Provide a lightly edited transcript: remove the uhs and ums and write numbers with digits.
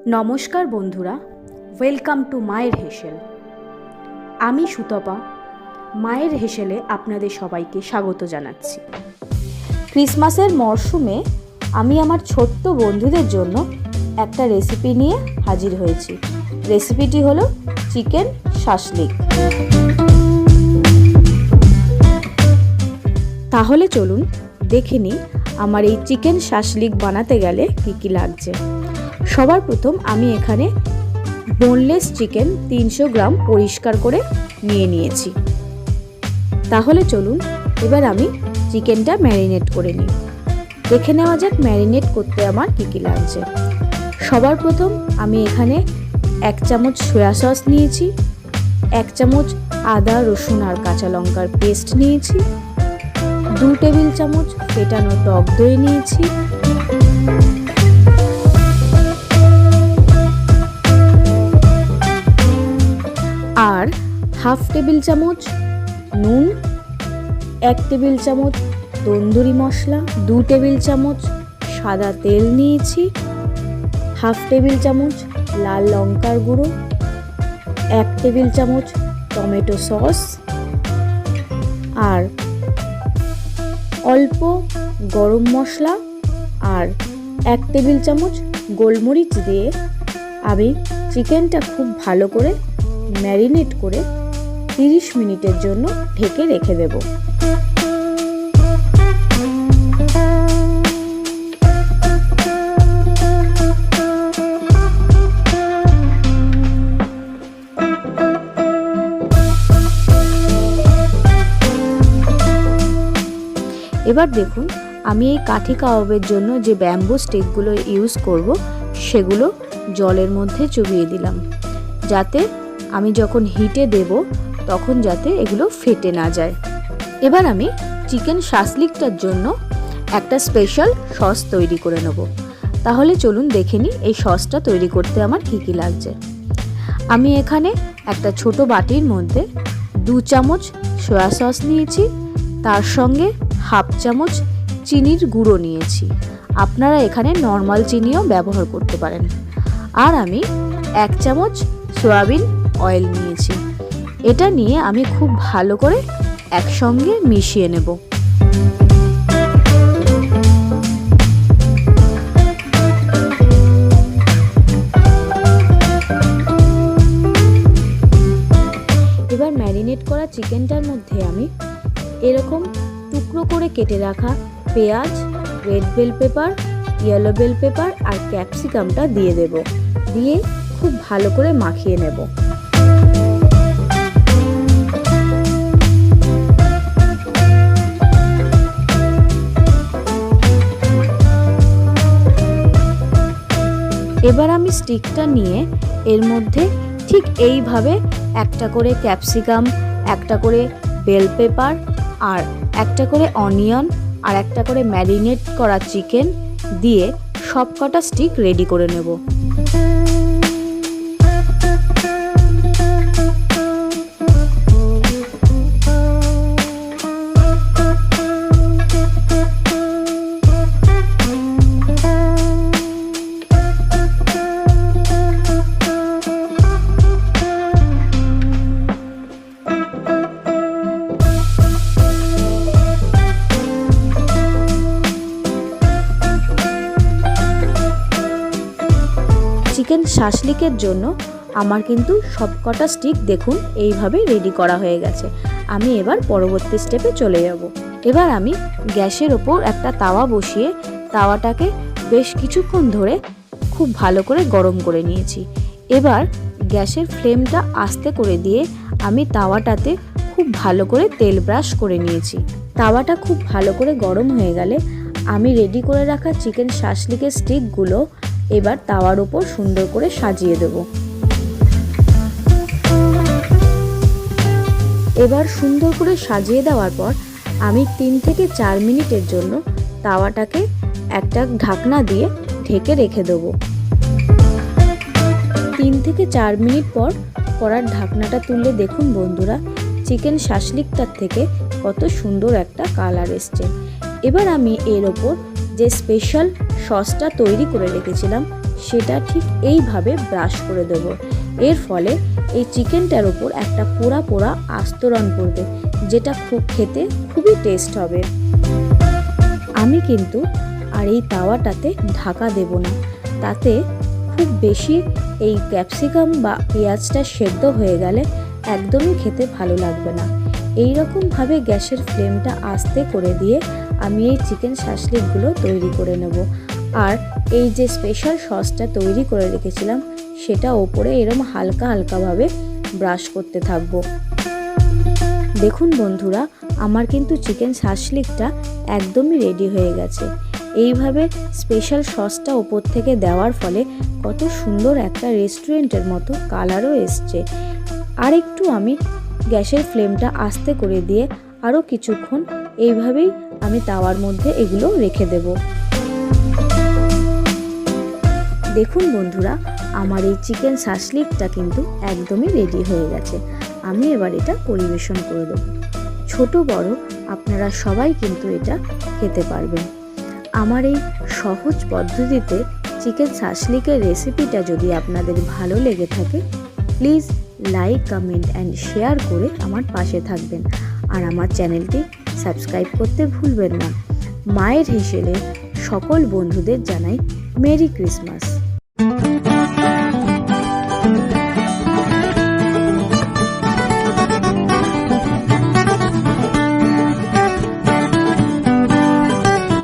নমস্কার বন্ধুরা, welcome to মায়ের হেসেল। আমি সুতপা, মায়ের হেসেলে আপনাদের সবাইকে স্বাগত জানাচ্ছি। ক্রিসমাসের মরশুমে আমি আমার ছোট্ট বন্ধুদের জন্য একটা রেসিপি নিয়ে হাজির হয়েছি। রেসিপিটি হলো চিকেন শাসলিক। তাহলে চলুন দেখে নিই আমার এই চিকেন শাসলিক বানাতে গেলে কী কী লাগছে। সবার প্রথম আমি এখানে বোনলেস চিকেন 300 গ্রাম পরিষ্কার করে নিয়েছি। তাহলে চলুন এবার আমি চিকেনটা ম্যারিনেট করে নিই। দেখে নেওয়া যাক ম্যারিনেট করতে আমার কী কী লাগছে। সবার প্রথম আমি এখানে 1 চামচ সয়া সস নিয়েছি, 1 চামচ আদা রসুন আর কাঁচা লঙ্কার পেস্ট নিয়েছি, 2 টেবিল চামচ ফেটানো টক দই নিয়েছি, আর 1/2 টেবিল চামচ নুন, 1 টেবিল চামচ তন্দুরি মশলা, 2 টেবিল চামচ সাদা তেল নিয়েছি, 1/2 টেবিল চামচ লাল লঙ্কার গুঁড়ো, 1 টেবিল চামচ টমেটো সস, আর অল্প গরম মশলা আর 1 টেবিল চামচ গোলমরিচ দিয়ে আমি চিকেনটা খুব ভালো করে ম্যারিনেট করে 30 মিনিটের জন্য ঢেকে রেখে দেব। এবার দেখুন আমি এই কাঠি কাবাবের জন্য যে ব্যাম্বু স্টিকগুলো ইউজ করব সেগুলো জলের মধ্যে চুবিয়ে দিলাম, যাতে আমি যখন হিটে দেব তখন যাতে এগুলো ফেটে না যায়। এবার আমি চিকেন শাসলিকটার জন্য একটা স্পেশাল সস তৈরি করে নেব। তাহলে চলুন দেখে নিই এই সসটা তৈরি করতে আমার কী কী লাগছে। আমি এখানে একটা ছোট বাটির মধ্যে 2 চামচ সয়া সস নিয়েছি, তার সঙ্গে 1/2 চামচ চিনির গুঁড়ো নিয়েছি। আপনারা এখানে নর্মাল চিনিও ব্যবহার করতে পারেন। আর আমি 1 চামচ সয়াবিন অয়েল নিয়েছি। এটা নিয়ে আমি খুব ভালো করে একসঙ্গে মিশিয়ে নেব। এবার ম্যারিনেট করা চিকেনটার মধ্যে আমি এরকম টুকরো করে কেটে রাখা পেঁয়াজ, red bell pepper, yellow bell pepper আর ক্যাপসিকামটা দিয়ে দেব। দিয়ে খুব ভালো করে মাখিয়ে নেব। এবার আমি স্টিকটা নিয়ে এর মধ্যে ঠিক এইভাবে একটা করে ক্যাপসিকাম, একটা করে বেল পেপার আর একটা করে অনিয়ন আর একটা করে ম্যারিনেট করা চিকেন দিয়ে সবকটা স্টিক রেডি করে নেব। চিকেন শাসলিকের জন্য আমার কিন্তু সবকটা স্টিক দেখুন এইভাবে রেডি করা হয়ে গেছে। আমি এবার পরবর্তী স্টেপে চলে যাব। এবার আমি গ্যাসের ওপর একটা তাওয়া বসিয়ে তাওয়াটাকে বেশ কিছুক্ষণ ধরে খুব ভালো করে গরম করে নিয়েছি। এবার গ্যাসের ফ্লেমটা আস্তে করে দিয়ে আমি তাওয়াটাতে খুব ভালো করে তেল ব্রাশ করে নিয়েছি। তাওয়াটা খুব ভালো করে গরম হয়ে গেলে আমি রেডি করে রাখা চিকেন শাসলিকের স্টিকগুলো এবার তাওয়ার উপর সুন্দর করে সাজিয়ে দেব। এবার সুন্দর করে সাজিয়ে দেওয়ার পর আমি 3 থেকে 4 মিনিটের জন্য তাওয়াটাকে একটা ঢাকনা দিয়ে ঢেকে রেখে দেব। 3 থেকে 4 মিনিট পর কড়ার ঢাকনাটা তুললে দেখুন বন্ধুরা, চিকেন শাসলিকটার থেকে কত সুন্দর একটা কালার এসছে। এবার আমি এর ওপর যে স্পেশাল সসটা তৈরি করে রেখেছিলাম সেটা ঠিক এইভাবে ব্রাশ করে দেব। এর ফলে এই চিকেনটার ওপর একটা পোড়া পোড়া আস্তরণ পড়বে, যেটা খেতে খুবই টেস্ট হবে। আমি কিন্তু আর এই তাওয়াটাতে ঢাকা দেব না, তাতে খুব বেশি এই ক্যাপসিকাম বা পেঁয়াজটা সেদ্ধ হয়ে গেলে একদমই খেতে ভালো লাগবে না। এই রকমভাবে গ্যাসের ফ্লেমটা আস্তে করে দিয়ে আমি এই চিকেন শাসলিকগুলো তৈরি করে নেব। আর এই যে স্পেশাল সসটা তৈরি করে রেখেছিলাম সেটা ওপরে এরকম হালকা হালকাভাবে ব্রাশ করতে থাকবো। দেখুন বন্ধুরা, আমার কিন্তু চিকেন শাসলিকটা একদমই রেডি হয়ে গেছে। এইভাবে স্পেশাল সসটা ওপর থেকে দেওয়ার ফলে কত সুন্দর একটা রেস্টুরেন্টের মতো কালারও এসছে। আর একটু আমি গ্যাসের ফ্লেমটা আস্তে করে দিয়ে আরও কিছুক্ষণ এইভাবেই আমি তাওয়ার মধ্যে এগুলো রেখে দেব। দেখুন বন্ধুরা, আমার এই চিকেন শাসলিকটা কিন্তু একদমই রেডি হয়ে গেছে। আমি এবার এটা পরিবেশন করে দেব। ছোট বড় আপনারা সবাই কিন্তু এটা খেতে পারবেন। আমার এই সহজ পদ্ধতিতে চিকেন শাসলিকের রেসিপিটা যদি আপনাদের ভালো লেগে থাকে, please like, comment and share করে আমার পাশে থাকবেন। আর আমার চ্যানেলটি সাবস্ক্রাইব করতে ভুলবেন না। মায়ের হিসেবে সকল বন্ধুদের জানাই মেরি ক্রিসমাস।